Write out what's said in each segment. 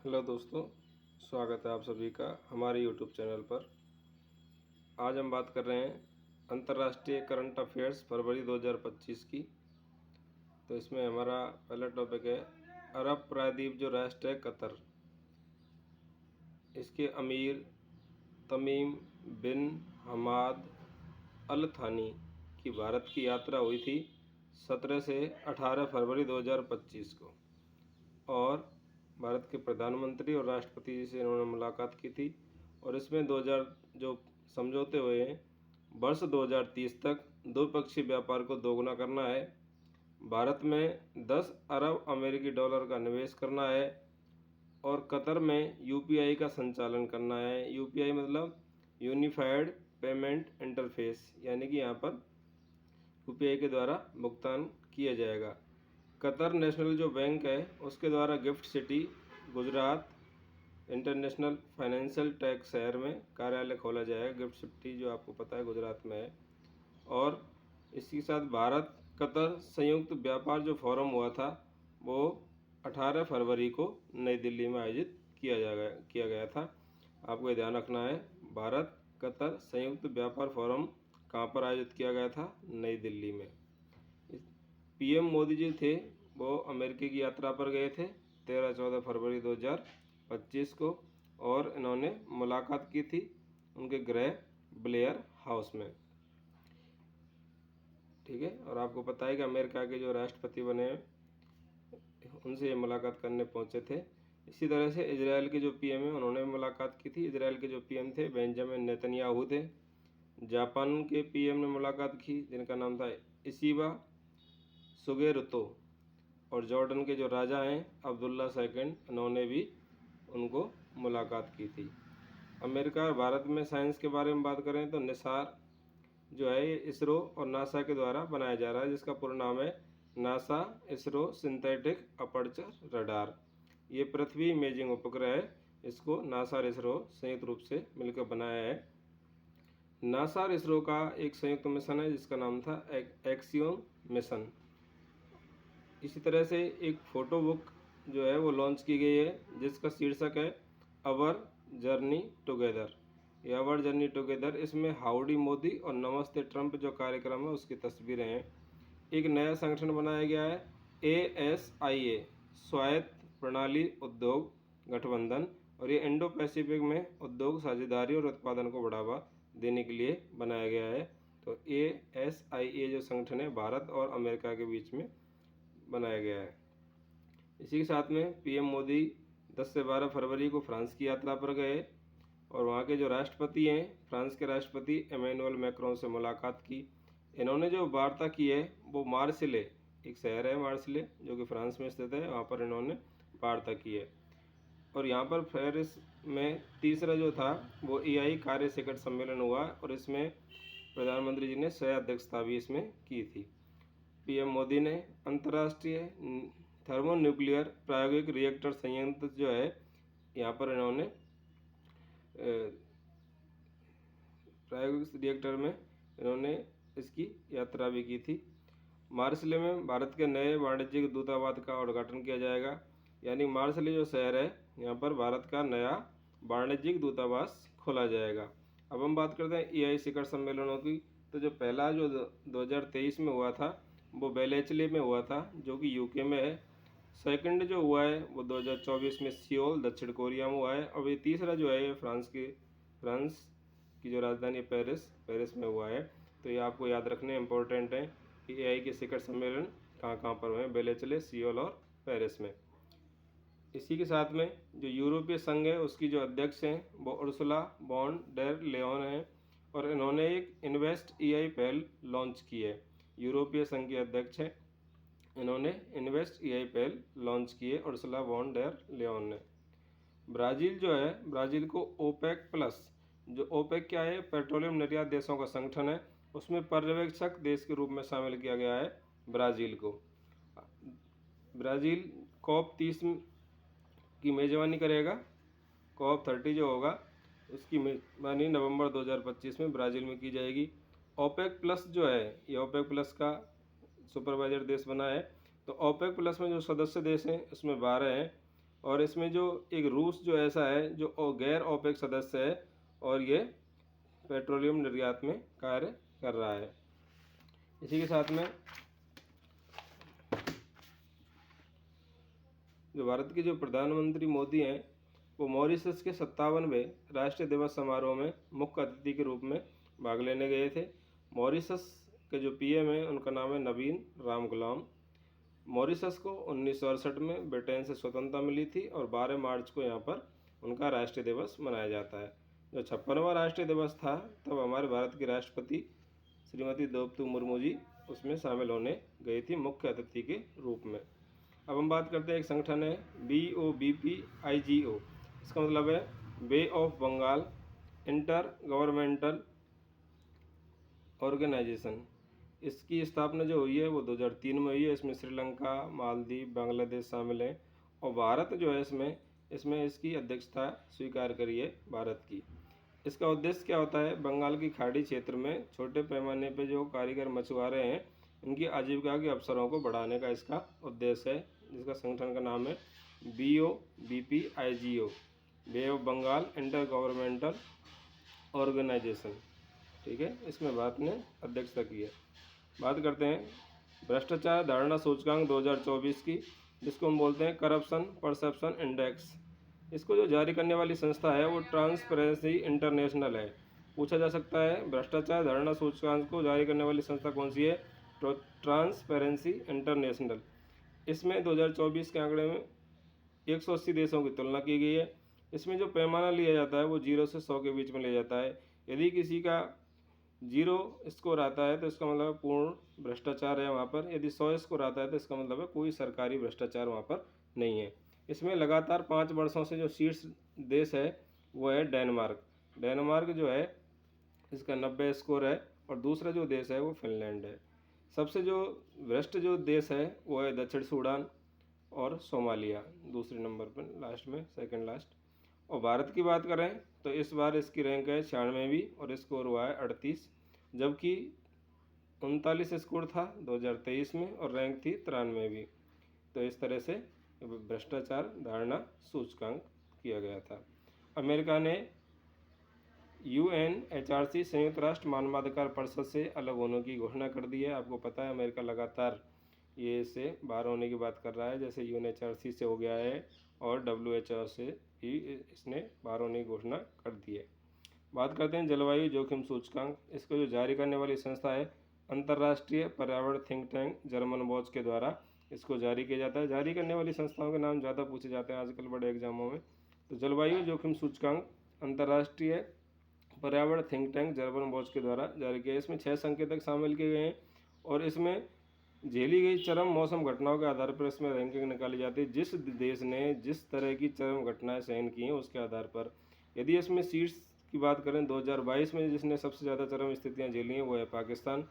Hello दोस्तों, स्वागत है आप सभी का हमारे यूट्यूब चैनल पर। आज हम बात कर रहे हैं अंतर्राष्ट्रीय करंट अफेयर्स फरवरी 2025 की। तो इसमें हमारा पहला टॉपिक है अरब प्रायद्वीप जो राष्ट्र है कतर। इसके अमीर तमीम बिन हमाद अल थानी की भारत की यात्रा हुई थी 17 से 18 फरवरी 2025 को, और भारत के प्रधानमंत्री और राष्ट्रपति जी से इन्होंने मुलाकात की थी। और इसमें 2000 जो समझौते हुए हैं, वर्ष 2030 तक द्विपक्षीय व्यापार को दोगुना करना है, भारत में 10 अरब अमेरिकी डॉलर का निवेश करना है, और कतर में यूपीआई का संचालन करना है। यूपीआई मतलब यूनिफाइड पेमेंट इंटरफेस, यानी कि यहाँ पर यूपीआई के द्वारा भुगतान किया जाएगा। कतर नेशनल जो बैंक है उसके द्वारा gift city Gujarat international financial tax शहर में कार्यालय खोला जाएगा। गिफ्ट सिटी जो आपको पता है गुजरात में है। और इसी के साथ भारत कतर संयुक्त व्यापार जो फोरम हुआ था वो 18 फरवरी को नई दिल्ली में आयोजित किया गया था। आपको ये ध्यान रखना है, भारत कतर संयुक्त व्यापार फोरम कहाँ पर आयोजित किया गया था? नई दिल्ली में। पीएम मोदी जी थे वो अमेरिका की यात्रा पर गए थे 13-14 फरवरी 2025 को, और इन्होंने मुलाकात की थी उनके गृह ब्लेयर हाउस में। ठीक है। और आपको पता है कि अमेरिका के जो राष्ट्रपति बने उनसे ये मुलाकात करने पहुंचे थे। इसी तरह से इजराइल के जो पीएम है उन्होंने मुलाकात की थी। इजराइल के जो पीएम थे बेंजामिन नेतन्याहू थे। जापान के पीएम ने मुलाकात की जिनका नाम था इशिबा सुगेरुतो। और जॉर्डन के जो राजा हैं अब्दुल्ला सेकंड, इन्होंने भी उनको मुलाकात की थी। अमेरिका और भारत में साइंस के बारे में बात करें तो निसार जो है ये इसरो और नासा के द्वारा बनाया जा रहा है, जिसका पूरा नाम है NASA ISRO synthetic aperture radar. ये पृथ्वी इमेजिंग उपग्रह है, इसको नासा और इसरो संयुक्त रूप से मिलकर बनाया है। नासा और इसरो का एक संयुक्त मिशन है जिसका नाम था एक्सियोम मिशन। इसी तरह से एक फ़ोटो बुक जो है वो लॉन्च की गई है जिसका शीर्षक है अवर जर्नी टुगेदर। ये अवर जर्नी टुगेदर, इसमें हाउडी मोदी और नमस्ते ट्रंप जो कार्यक्रम है उसकी तस्वीरें हैं। एक नया संगठन बनाया गया है ASIA स्वायत्त प्रणाली उद्योग गठबंधन, और ये इंडो पैसिफिक में उद्योग साझेदारी और उत्पादन को बढ़ावा देने के लिए बनाया गया है। तो ASIA जो संगठन है भारत और अमेरिका के बीच में बनाया गया है। इसी के साथ में पीएम मोदी 10 से 12 फरवरी को फ्रांस की यात्रा पर गए, और वहाँ के जो राष्ट्रपति हैं फ्रांस के राष्ट्रपति एमेनुअल मैक्रोन से मुलाकात की। इन्होंने जो वार्ता की है वो मार्सिले, एक शहर है मार्सिले जो कि फ्रांस में स्थित है, वहाँ पर इन्होंने वार्ता की है। और यहाँ पर पेरिस में तीसरा जो था वो AI कार्य शिखर सम्मेलन हुआ, और इसमें प्रधानमंत्री जी ने सह अध्यक्षता भी इसमें की थी। पीएम मोदी ने अंतर्राष्ट्रीय थर्मोन्यूक्लियर प्रायोगिक रिएक्टर संयंत्र जो है यहाँ पर इन्होंने प्रायोगिक रिएक्टर में इन्होंने इसकी यात्रा भी की थी। मार्सिले में भारत के नए वाणिज्यिक दूतावास का उद्घाटन किया जाएगा, यानी मार्सिले जो शहर है यहाँ पर भारत का नया वाणिज्यिक दूतावास खोला जाएगा। अब हम बात करते हैं AI शिखर सम्मेलनों की। तो जो पहला जो 2023 में हुआ था वो बेलेचले में हुआ था जो कि UK में है। सेकंड जो हुआ है वो 2024 में सियोल दक्षिण कोरिया में हुआ है। और ये तीसरा जो है ये फ्रांस की जो राजधानी पेरिस में हुआ है। तो ये आपको याद रखने इम्पोर्टेंट है कि AI के शिखर सम्मेलन कहाँ कहाँ पर हुए हैं, बेलेचले, सियोल और पेरिस में। इसी के साथ में जो यूरोपीय संघ है उसकी जो अध्यक्ष हैं वो उर्सुला वॉन डेर लेयन हैं, और इन्होंने एक इन्वेस्ट AI पहल लॉन्च की है। यूरोपीय संघ के अध्यक्ष हैं, इन्होंने इन्वेस्ट AI पहल लॉन्च की है उर्सुला वॉन डेर लेयन ने। ब्राज़ील जो है, ब्राज़ील को ओपेक प्लस, जो ओपेक क्या है, पेट्रोलियम निर्यात देशों का संगठन है, उसमें पर्यवेक्षक देश के रूप में शामिल किया गया है ब्राज़ील को। ब्राज़ील COP30 की मेज़बानी करेगा। COP30 जो होगा उसकी मेज़बानी नवंबर 2025 में ब्राज़ील में की जाएगी। ओपेक प्लस जो है ये ओपेक प्लस का सुपरवाइजर देश बना है। तो ओपेक प्लस में जो सदस्य देश हैं उसमें 12 हैं, और इसमें जो एक रूस जो ऐसा है जो गैर ओपेक सदस्य है और ये पेट्रोलियम निर्यात में कार्य कर रहा है। इसी के साथ में जो भारत के जो प्रधानमंत्री मोदी हैं वो मॉरिशस के 57वें राष्ट्रीय दिवस समारोह में मुख्य अतिथि के रूप में भाग लेने गए थे। मॉरिशस के जो पीएम हैं उनका नाम है नवीन रामगुलाम। मॉरिशस को 1968 में ब्रिटेन से स्वतंत्रता मिली थी और 12 मार्च को यहाँ पर उनका राष्ट्रीय दिवस मनाया जाता है। जो 56वां राष्ट्रीय दिवस था तब हमारे भारत की राष्ट्रपति श्रीमती द्रौपदी मुर्मू जी उसमें शामिल होने गई थी मुख्य अतिथि के रूप में। अब हम बात करते हैं, एक संगठन है BOBPIGO। इसका मतलब है Bay of Bengal intergovernmental organization. इसकी स्थापना जो हुई है वो 2003 में हुई है। इसमें श्रीलंका, मालदीव, बांग्लादेश शामिल है और भारत जो है इसमें इसकी अध्यक्षता स्वीकार करी है भारत की। इसका उद्देश्य क्या होता है? बंगाल की खाड़ी क्षेत्र में छोटे पैमाने पर जो कारीगर मछुआरे हैं उनकी आजीविका के अवसरों को बढ़ाने का इसका उद्देश्य है, जिसका संगठन का नाम है BOBPIGO, Bay of Bengal intergovernmental organisation. ठीक है, इसमें भारत ने अध्यक्षता की है। बात करते हैं भ्रष्टाचार धारणा सूचकांक 2024 की, जिसको हम बोलते हैं करप्शन परसेप्शन इंडेक्स। इसको जो जारी करने वाली संस्था है वो ट्रांसपेरेंसी इंटरनेशनल है। पूछा जा सकता है भ्रष्टाचार धारणा सूचकांक को जारी करने वाली संस्था कौन सी है? तो ट्रांसपेरेंसी इंटरनेशनल। इसमें 2024 के आंकड़े में 180 देशों की तुलना की गई है। इसमें जो पैमाना लिया जाता है वो 0 से 100 के बीच में लिया जाता है। यदि किसी का 0 स्कोर आता है तो इसका मतलब पूर्ण भ्रष्टाचार है वहाँ पर। यदि 100 स्कोर आता है तो इसका मतलब है कोई सरकारी भ्रष्टाचार वहाँ पर नहीं है। इसमें लगातार 5 वर्षों से जो शीर्ष देश है वो है डेनमार्क। डेनमार्क जो है इसका 90 स्कोर है और दूसरा जो देश है वो फिनलैंड है। सबसे जो भ्रष्ट जो देश है वो है दक्षिण सूडान और सोमालिया दूसरे नंबर पर, लास्ट में सेकंड लास्ट। और भारत की बात करें तो इस बार इसकी रैंक है 96वीं और स्कोर हुआ है 38, जबकि 39 स्कोर था 2023 में और रैंक थी 93वीं। तो इस तरह से भ्रष्टाचार धारणा सूचकांक किया गया था। अमेरिका ने UNHRC संयुक्त राष्ट्र मानवाधिकार परिषद से अलग होने की घोषणा कर दी है। आपको पता है अमेरिका लगातार ये इससे बाहर होने की बात कर रहा है, जैसे UNHRC से हो गया है और WHO से भी इसने बाहर होने की घोषणा कर दी है। बात करते हैं जलवायु जोखिम सूचकांक। इसको जो जारी करने वाली संस्था है अंतर्राष्ट्रीय पर्यावरण थिंक टैंक जर्मन वॉच के द्वारा इसको जारी किया जाता है। जारी करने वाली संस्थाओं के नाम ज़्यादा पूछे जाते हैं आजकल बड़े एग्जामों में। तो जलवायु जोखिम सूचकांक अंतर्राष्ट्रीय पर्यावरण थिंक टैंक जर्मन वॉच के द्वारा जारी किया। इसमें 6 संकेतक शामिल किए गए हैं और इसमें झेली गई चरम मौसम घटनाओं के आधार पर इसमें रैंकिंग निकाली जाती है। जिस देश ने जिस तरह की चरम घटनाएं सहन की हैं उसके आधार पर। यदि इसमें शीर्ष की बात करें 2022 में जिसने सबसे ज़्यादा चरम स्थितियां झेली हैं वो है पाकिस्तान।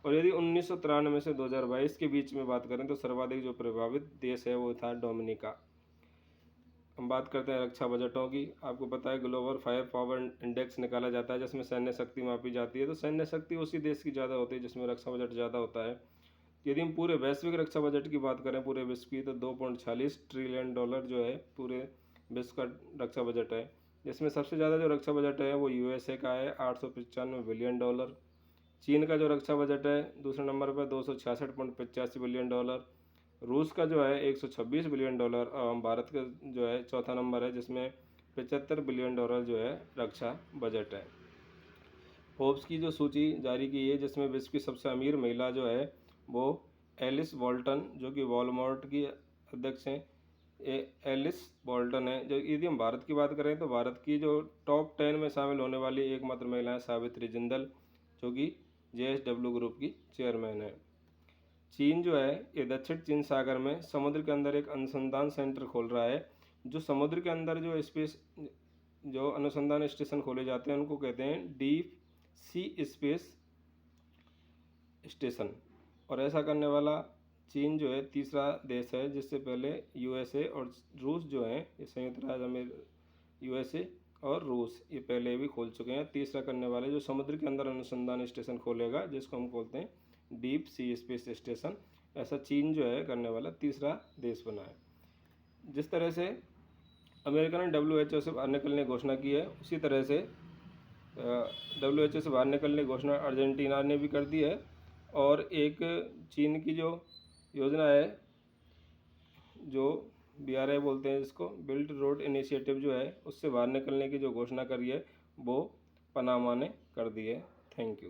और यदि 1993 से 2022 के बीच में बात करें तो सर्वाधिक जो प्रभावित देश है वो था डोमिनिका। हम बात करते हैं रक्षा बजटों की। आपको पता है ग्लोबल फायर पावर इंडेक्स निकाला जाता है जिसमें सैन्य शक्ति मापी जाती है। तो सैन्य शक्ति उसी देश की ज़्यादा होती है जिसमें रक्षा बजट ज़्यादा होता है। यदि हम पूरे वैश्विक रक्षा बजट की बात करें पूरे विश्व की तो $2.46 ट्रिलियन जो है पूरे विश्व का रक्षा बजट है। जिसमें सबसे ज़्यादा जो रक्षा बजट है वो USA का है $895 बिलियन। चीन का जो रक्षा बजट है दूसरे नंबर पर $266.85 बिलियन। रूस का जो है $126 बिलियन और भारत का जो है चौथा नंबर है जिसमें $75 बिलियन जो है रक्षा बजट है। फोर्ब्स की जो सूची जारी की है जिसमें विश्व की सबसे अमीर महिला जो है वो एलिस वॉल्टन जो कि वॉलमार्ट की अध्यक्ष हैं, एलिस वॉल्टन है। जो यदि हम भारत की बात करें तो भारत की जो टॉप 10 में शामिल होने वाली एकमात्र महिला है सावित्री जिंदल जो कि JSW ग्रुप की चेयरमैन है। चीन जो है ये दक्षिण चीन सागर में समुद्र के अंदर एक अनुसंधान सेंटर खोल रहा है। जो समुद्र के अंदर जो स्पेस जो अनुसंधान स्टेशन खोले जाते हैं उनको कहते हैं डीप सी स्पेस स्टेशन। और ऐसा करने वाला चीन जो है तीसरा देश है, जिससे पहले USA और रूस जो हैं ये संयुक्त राज्य अमेरिका USA और रूस ये पहले भी खोल चुके हैं। तीसरा करने वाले जो समुद्र के अंदर अनुसंधान स्टेशन खोलेगा जिसको हम बोलते हैं डीप सी स्पेस स्टेशन। ऐसा चीन जो है करने वाला तीसरा देश बना है। जिस तरह से अमेरिका ने WHO से बाहर निकलने की घोषणा की है, उसी तरह से WHO से बाहर निकलने की घोषणा अर्जेंटीना ने भी कर दी है। और एक चीन की जो योजना है, जो BRI बोलते हैं जिसको, बिल्ट रोड इनिशिएटिव जो है, उससे बाहर निकलने की जो घोषणा करी है वो पनामा ने कर दी है। Thank you.